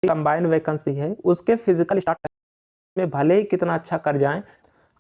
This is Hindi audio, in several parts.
कंबाइन वैकेंसी है उसके फिजिकल स्टार्ट में भले ही कितना अच्छा कर जाएं,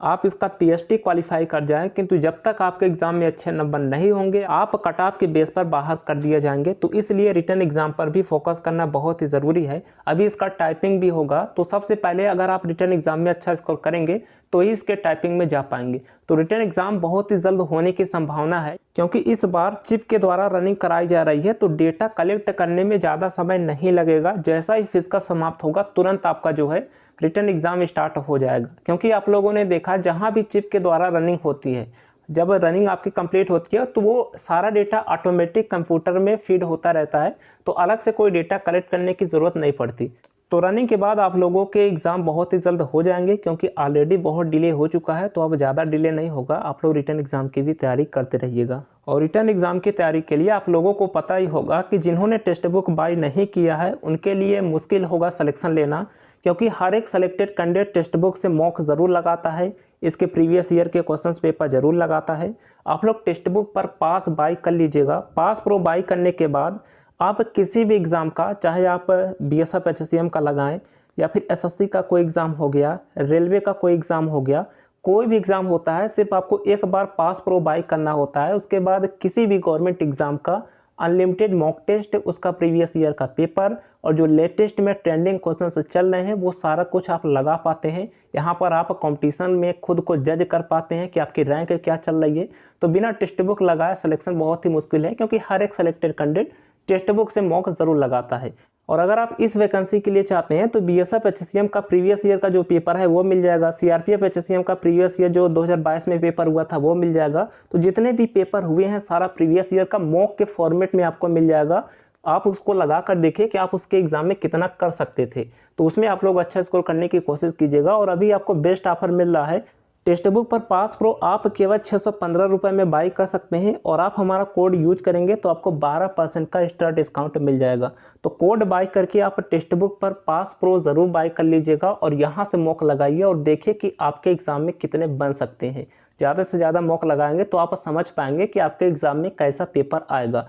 आप इसका पीएचडी क्वालिफाई कर जाएं, किंतु जब तक आपके एग्जाम में अच्छे नंबर नहीं होंगे आप कट ऑफ के बेस पर बाहर कर दिए जाएंगे। तो इसलिए रिटन एग्जाम पर भी फोकस करना बहुत ही ज़रूरी है। अभी इसका टाइपिंग भी होगा, तो सबसे पहले अगर आप रिटन एग्जाम में अच्छा स्कोर करेंगे तो ही इसके टाइपिंग में जा पाएंगे। तो रिटन एग्जाम बहुत ही जल्द होने की संभावना है, क्योंकि इस बार चिप के द्वारा रनिंग कराई जा रही है, तो डेटा कलेक्ट करने में ज़्यादा समय नहीं लगेगा। जैसा ही फिजिकल समाप्त होगा तुरंत आपका जो है रिटन एग्जाम स्टार्ट हो जाएगा। क्योंकि आप लोगों ने देखा जहां भी चिप के द्वारा रनिंग होती है, जब रनिंग आपकी कंप्लीट होती है तो वो सारा डेटा ऑटोमेटिक कंप्यूटर में फीड होता रहता है, तो अलग से कोई डेटा कलेक्ट करने की ज़रूरत नहीं पड़ती। तो रनिंग के बाद आप लोगों के एग्ज़ाम बहुत ही जल्द हो जाएंगे, क्योंकि ऑलरेडी बहुत डिले हो चुका है, तो अब ज़्यादा डिले नहीं होगा। आप लोग रिटन एग्ज़ाम की भी तैयारी करते रहिएगा। और रिटन एग्ज़ाम की तैयारी के लिए आप लोगों को पता ही होगा कि जिन्होंने टेक्स्ट बुक बाय नहीं किया है उनके लिए मुश्किल होगा सिलेक्शन लेना, क्योंकि हर एक सेलेक्टेड कैंडिडेट टेक्स्ट बुक से मॉक ज़रूर लगाता है, इसके प्रीवियस ईयर के क्वेश्चंस पेपर ज़रूर लगाता है। आप लोग टेक्स्ट बुक पर पास बाय कर लीजिएगा। पास प्रो बाय करने के बाद आप किसी भी एग्ज़ाम का, चाहे आप बीएसएफ एचसीएम का लगाएं या फिर एसएससी का कोई एग्ज़ाम हो गया, रेलवे का कोई एग्ज़ाम हो गया, कोई भी एग्ज़ाम होता है, सिर्फ आपको एक बार पास प्रो बाय करना होता है। उसके बाद किसी भी गवर्नमेंट एग्ज़ाम का अनलिमिटेड मॉक टेस्ट, उसका प्रीवियस ईयर का पेपर और जो लेटेस्ट में ट्रेंडिंग क्वेश्चंस चल रहे हैं वो सारा कुछ आप लगा पाते हैं। यहाँ पर आप कंपटीशन में खुद को जज कर पाते हैं कि आपकी रैंक क्या चल रही है। तो बिना टेक्स्ट बुक लगाए सिलेक्शन बहुत ही मुश्किल है, क्योंकि हर एक सेलेक्टेड कैंडिडेट टेक्स्ट बुक से मॉक ज़रूर लगाता है। और अगर आप इस वैकेंसी के लिए चाहते हैं तो बीएसएफ एचसीएम का प्रीवियस ईयर का जो पेपर है वो मिल जाएगा, सीआरपीएफ एचसीएम का प्रीवियस ईयर जो 2022 में पेपर हुआ था वो मिल जाएगा। तो जितने भी पेपर हुए हैं सारा प्रीवियस ईयर का मॉक के फॉर्मेट में आपको मिल जाएगा। आप उसको लगा कर देखिए कि आप उसके एग्जाम में कितना कर सकते थे, तो उसमें आप लोग अच्छा स्कोर करने की कोशिश कीजिएगा। और अभी आपको बेस्ट ऑफर मिल रहा है, टेक्स्ट बुक पर पास प्रो आप केवल 615 रुपये में बाई कर सकते हैं, और आप हमारा कोड यूज करेंगे तो आपको 12% का एक्स्ट्रा डिस्काउंट मिल जाएगा। तो कोड बाई करके आप टेक्स्ट बुक पर पास प्रो ज़रूर बाई कर लीजिएगा और यहाँ से मॉक लगाइए और देखिए कि आपके एग्ज़ाम में कितने बन सकते हैं। ज़्यादा से ज़्यादा मॉक लगाएंगे तो आप समझ पाएंगे कि आपके एग्ज़ाम में कैसा पेपर आएगा।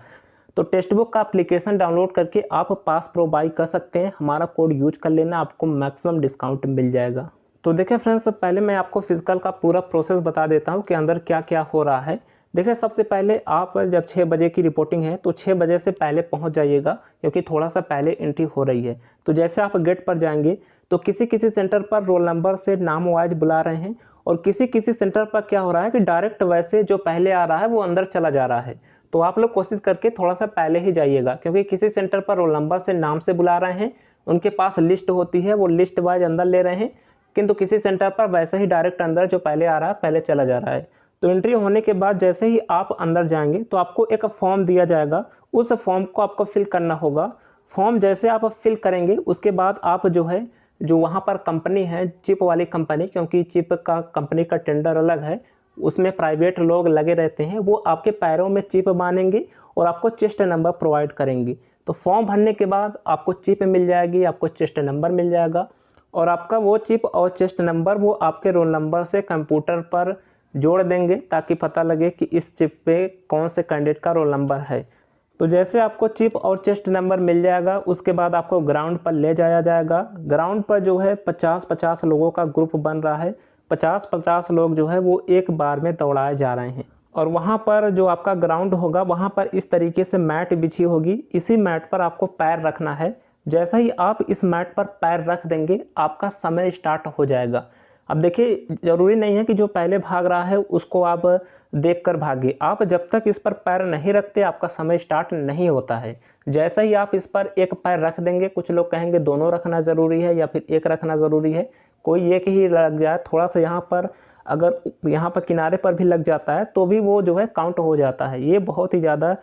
तो टेक्स्ट बुक का एप्लीकेशन डाउनलोड करके आप पास प्रो बाई कर सकते हैं, हमारा कोड यूज कर लेना, आपको मैक्सिमम डिस्काउंट मिल जाएगा। तो देखिए फ्रेंड्स, पहले मैं आपको फिजिकल का पूरा प्रोसेस बता देता हूँ कि अंदर क्या क्या हो रहा है। देखिए सबसे पहले आप जब 6 बजे की रिपोर्टिंग है तो 6 बजे से पहले पहुँच जाइएगा, क्योंकि थोड़ा सा पहले एंट्री हो रही है। तो जैसे आप गेट पर जाएंगे तो किसी किसी सेंटर पर रोल नंबर से नाम वाइज बुला रहे हैं, और किसी किसी सेंटर पर क्या हो रहा है कि डायरेक्ट वैसे जो पहले आ रहा है वो अंदर चला जा रहा है। तो आप लोग कोशिश करके थोड़ा सा पहले ही जाइएगा, क्योंकि किसी सेंटर पर रोल नंबर से नाम से बुला रहे हैं, उनके पास लिस्ट होती है, वो लिस्ट वाइज अंदर ले रहे हैं, किंतु किसी सेंटर पर वैसे ही डायरेक्ट अंदर जो पहले आ रहा है पहले चला जा रहा है। तो एंट्री होने के बाद जैसे ही आप अंदर जाएंगे तो आपको एक फॉर्म दिया जाएगा, उस फॉर्म को आपको फिल करना होगा। फॉर्म जैसे आप फिल करेंगे उसके बाद आप जो है, जो वहाँ पर कंपनी है चिप वाली कंपनी, क्योंकि चिप का कंपनी का टेंडर अलग है, उसमें प्राइवेट लोग लगे रहते हैं, वो आपके पैरों में चिप बांधेंगे और आपको चेस्ट नंबर प्रोवाइड करेंगे। तो फॉर्म भरने के बाद आपको चिप मिल जाएगी, आपको चेस्ट नंबर मिल जाएगा, और आपका वो चिप और चेस्ट नंबर वो आपके रोल नंबर से कंप्यूटर पर जोड़ देंगे, ताकि पता लगे कि इस चिप पे कौन से कैंडिडेट का रोल नंबर है। तो जैसे आपको चिप और चेस्ट नंबर मिल जाएगा उसके बाद आपको ग्राउंड पर ले जाया जाएगा। ग्राउंड पर जो है 50-50 लोगों का ग्रुप बन रहा है, 50-50 लोग जो है वो एक बार में दौड़ाए जा रहे हैं। और वहाँ पर जो आपका ग्राउंड होगा वहाँ पर इस तरीके से मैट बिछी होगी, इसी मैट पर आपको पैर रखना है। जैसा ही आप इस मैट पर पैर रख देंगे आपका समय स्टार्ट हो जाएगा। अब देखिए ज़रूरी नहीं है कि जो पहले भाग रहा है उसको आप देखकर भागे, आप जब तक इस पर पैर नहीं रखते आपका समय स्टार्ट नहीं होता है। जैसा ही आप इस पर एक पैर रख देंगे, कुछ लोग कहेंगे दोनों रखना ज़रूरी है या फिर एक रखना ज़रूरी है, कोई एक ही लग जाए, थोड़ा सा यहाँ पर अगर यहाँ पर किनारे पर भी लग जाता है तो भी वो जो है काउंट हो जाता है। ये बहुत ही ज़्यादा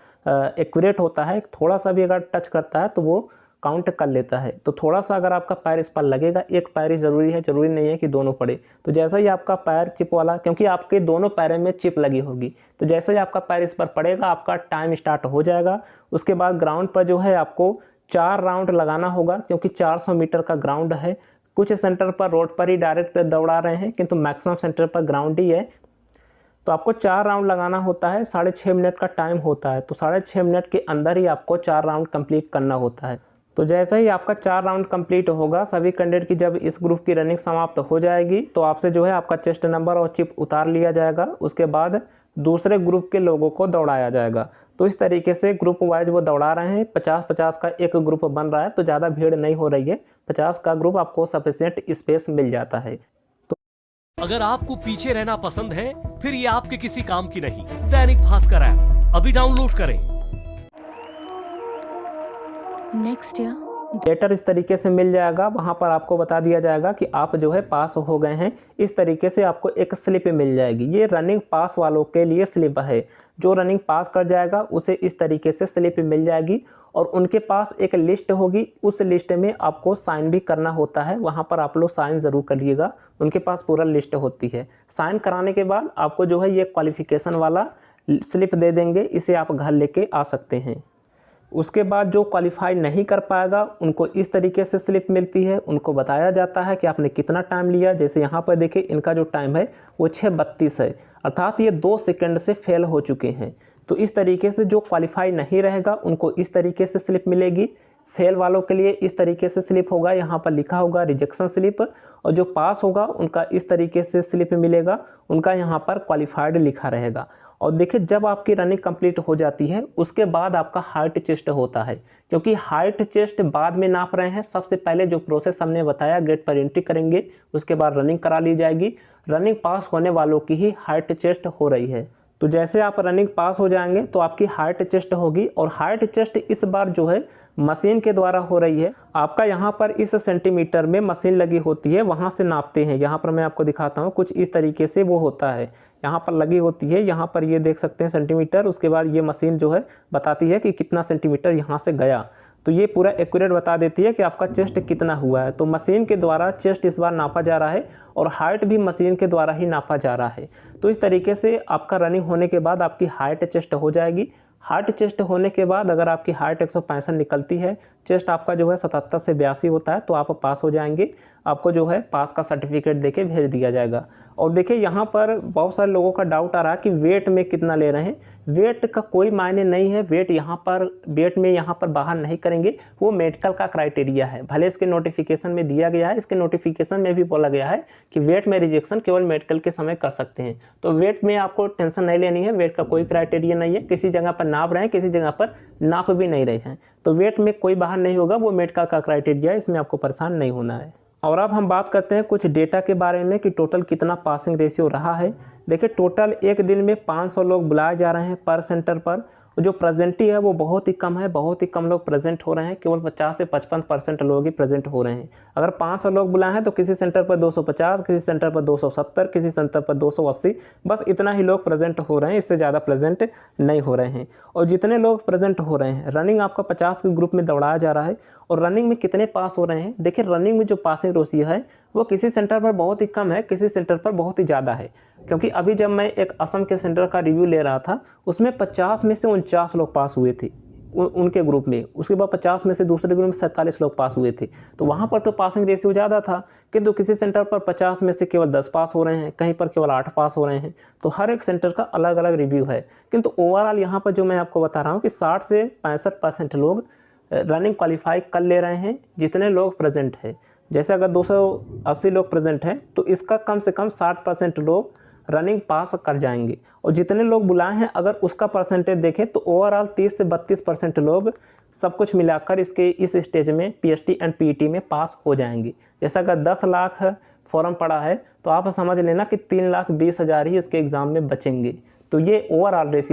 एक्यूरेट होता है, थोड़ा सा भी अगर टच करता है तो वो काउंट कर लेता है। तो थोड़ा सा अगर आपका पैर इस पर लगेगा, एक पैर ही ज़रूरी है, ज़रूरी नहीं है कि दोनों पड़े। तो जैसा ही आपका पैर चिप वाला, क्योंकि आपके दोनों पैरों में चिप लगी होगी, तो जैसे ही आपका पैर इस पर पड़ेगा आपका टाइम स्टार्ट हो जाएगा। उसके बाद ग्राउंड पर जो है आपको 4 राउंड लगाना होगा, क्योंकि 400 मीटर का ग्राउंड है। कुछ सेंटर पर रोड पर ही डायरेक्ट दौड़ा रहे हैं, किंतु मैक्सिमम सेंटर पर ग्राउंड ही है। तो आपको 4 राउंड लगाना होता है, 6.5 मिनट का टाइम होता है, तो 6.5 मिनट के अंदर ही आपको 4 राउंड कंप्लीट करना होता है। तो जैसे ही आपका 4 राउंड कंप्लीट होगा, सभी कैंडिडेट की जब इस ग्रुप की रनिंग समाप्त हो जाएगी तो आपसे जो है आपका चेस्ट नंबर और चिप उतार लिया जाएगा। उसके बाद दूसरे ग्रुप के लोगों को दौड़ाया जाएगा। तो इस तरीके से ग्रुप वाइज वो दौड़ा रहे हैं। 50-50 का एक ग्रुप बन रहा है, तो ज़्यादा भीड़ नहीं हो रही है। 50 का ग्रुप आपको सफिशिएंट स्पेस मिल जाता है। अगर आपको पीछे रहना पसंद है, फिर ये आपके किसी काम की नहीं। दैनिक भास्कर ऐप अभी डाउनलोड करें। नेक्स्ट ईयर लेटर इस तरीके से मिल जाएगा, वहाँ पर आपको बता दिया जाएगा कि आप जो है पास हो गए हैं। इस तरीके से आपको एक स्लिप मिल जाएगी। ये रनिंग पास वालों के लिए स्लिप है। जो रनिंग पास कर जाएगा उसे इस तरीके से स्लिप मिल जाएगी और उनके पास एक लिस्ट होगी। उस लिस्ट में आपको साइन भी करना होता है, वहाँ पर आप लोग साइन ज़रूर करिएगा। उनके पास पूरा लिस्ट होती है। साइन कराने के बाद आपको जो है ये क्वालिफिकेशन वाला स्लिप दे देंगे, इसे आप घर लेके आ सकते हैं। उसके बाद जो क्वालिफाई नहीं कर पाएगा उनको इस तरीके से स्लिप मिलती है। उनको बताया जाता है कि आपने कितना टाइम लिया। जैसे यहाँ पर देखिए इनका जो टाइम है वो 6:32 है, अर्थात ये 2 सेकंड से फेल हो चुके हैं। तो इस तरीके से जो क्वालिफाई नहीं रहेगा उनको इस तरीके से स्लिप मिलेगी। फेल वालों के लिए इस तरीके से स्लिप होगा, यहाँ पर लिखा होगा रिजेक्शन स्लिप। और जो पास होगा उनका इस तरीके से स्लिप मिलेगा, उनका यहाँ पर क्वालिफाइड लिखा रहेगा। और देखिए जब आपकी रनिंग कंप्लीट हो जाती है उसके बाद आपका हाइट चेस्ट होता है, क्योंकि हाइट चेस्ट बाद में नाप रहे हैं। सबसे पहले जो प्रोसेस हमने बताया, गेट पर एंट्री करेंगे, उसके बाद रनिंग करा ली जाएगी। रनिंग पास होने वालों की ही हाइट चेस्ट हो रही है। तो जैसे आप रनिंग पास हो जाएंगे तो आपकी हाइट चेस्ट होगी। और हाइट चेस्ट इस बार जो है मशीन के द्वारा हो रही है। आपका यहाँ पर इस सेंटीमीटर में मशीन लगी होती है, वहाँ से नापते हैं। यहाँ पर मैं आपको दिखाता हूँ, कुछ इस तरीके से वो होता है। यहाँ पर लगी होती है, यहाँ पर ये देख सकते हैं सेंटीमीटर। उसके बाद ये मशीन जो है बताती है कि कितना सेंटीमीटर यहाँ से गया। तो ये पूरा एक्यूरेट बता देती है कि आपका चेस्ट कितना हुआ है। तो मशीन के द्वारा चेस्ट इस बार नापा जा रहा है और हाइट भी मशीन के द्वारा ही नापा जा रहा है। तो इस तरीके से आपका रनिंग होने के बाद आपकी हाइट चेस्ट हो जाएगी। हाइट चेस्ट होने के बाद अगर आपकी हाइट 165 निकलती है, चेस्ट आपका जो है 77 से 82 होता है, तो आप पास हो जाएंगे। आपको जो है पास का सर्टिफिकेट देके भेज दिया जाएगा। और देखिए यहाँ पर बहुत सारे लोगों का डाउट आ रहा है कि वेट में कितना ले रहे हैं। वेट का कोई मायने नहीं है। वेट में यहाँ पर बाहर नहीं करेंगे, वो मेडिकल का क्राइटेरिया है। भले इसके नोटिफिकेशन में दिया गया है, इसके नोटिफिकेशन में भी बोला गया है कि वेट में रिजेक्शन केवल मेडिकल के समय कर सकते हैं। तो वेट में आपको टेंशन नहीं लेनी है, वेट का कोई क्राइटेरिया नहीं है। किसी जगह पर नाप रहे हैं, किसी जगह पर नाप भी नहीं रहे हैं, तो वेट में कोई बाहर नहीं होगा, वो मेडिकल का क्राइटेरिया है, इसमें आपको परेशान नहीं होना है। और अब हम बात करते हैं कुछ डेटा के बारे में कि टोटल कितना पासिंग रेशियो रहा है। देखिए टोटल एक दिन में 500 लोग बुलाए जा रहे हैं पर सेंटर पर। जो प्रेजेंटी है वो बहुत ही कम है, बहुत ही कम लोग प्रेजेंट हो रहे हैं। केवल 50 से 55% लोग ही प्रेजेंट हो रहे हैं। अगर 500 लोग बुलाए हैं तो किसी सेंटर पर 250, किसी सेंटर पर 270, किसी सेंटर पर 280, बस इतना ही लोग प्रेजेंट हो रहे हैं, इससे ज़्यादा प्रेजेंट नहीं हो रहे हैं। और जितने लोग प्रेजेंट हो रहे हैं, रनिंग आपका 50 के ग्रुप में दौड़ाया जा रहा है। और रनिंग में कितने पास हो रहे हैं, देखिए रनिंग में जो पासिंग रेशियो है वो किसी सेंटर पर बहुत ही कम है, किसी सेंटर पर बहुत ही ज़्यादा है। क्योंकि अभी जब मैं एक असम के सेंटर का रिव्यू ले रहा था, उसमें 50 में से 49 लोग पास हुए थे उनके ग्रुप में। उसके बाद 50 में से दूसरे ग्रुप में 47 लोग पास हुए थे। तो वहाँ पर तो पासिंग रेशियो ज़्यादा था, किंतु किसी सेंटर पर 50 में से केवल 10 पास हो रहे हैं, कहीं पर केवल 8 पास हो रहे हैं। तो हर एक सेंटर का अलग अलग रिव्यू है। किंतु ओवरऑल यहाँ पर जो मैं आपको बता रहा हूँ कि 60 से 65% लोग रनिंग क्वालिफाई कर ले रहे हैं, जितने लोग प्रेजेंट हैं। जैसे अगर 280 लोग प्रेजेंट हैं तो इसका कम से कम 60% लोग रनिंग पास कर जाएंगे। और जितने लोग बुलाए हैं अगर उसका परसेंटेज देखें तो ओवरऑल 30 से 32% लोग सब कुछ मिलाकर इस स्टेज में पीएचडी एंड पीईटी में पास हो जाएंगे। जैसा अगर 10 लाख फॉर्म पड़ा है तो आप समझ लेना कि 3,20,000 ही इसके एग्ज़ाम में बचेंगे। तो ये ओवरऑल रेशियो